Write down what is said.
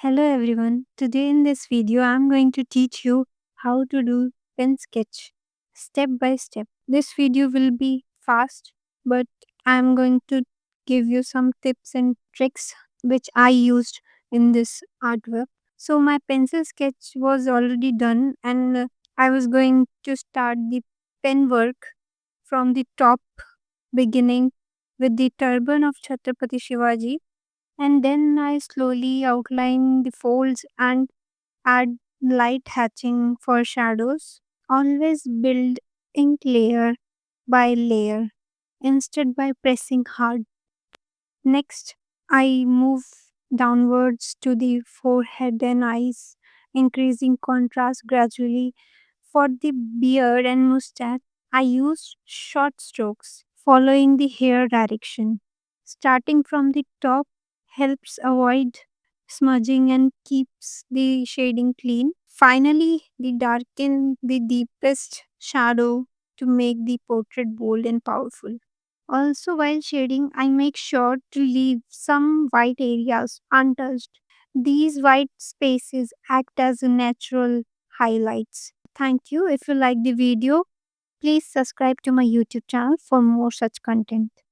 Hello everyone. Today in this video I'm going to teach you how to do pen sketch step by step. This video will be fast, but I'm going to give you some tips and tricks which I used in this artwork. So my pencil sketch was already done and I was going to start the pen work from the top beginning with the turban of Chhatrapati Shivaji, and then I slowly outline the folds and add light hatching for shadows. Always build ink layer by layer instead by pressing hard. Next, I move downwards to the forehead and eyes, increasing contrast gradually. For the beard and mustache, I use short strokes, following the hair direction. Starting from the top helps avoid smudging and keeps the shading clean. Finally, we darken the deepest shadow to make the portrait bold and powerful. Also, while shading, I make sure to leave some white areas untouched. These white spaces act as natural highlights. Thank you. If you like the video, please subscribe to my YouTube channel for more such content.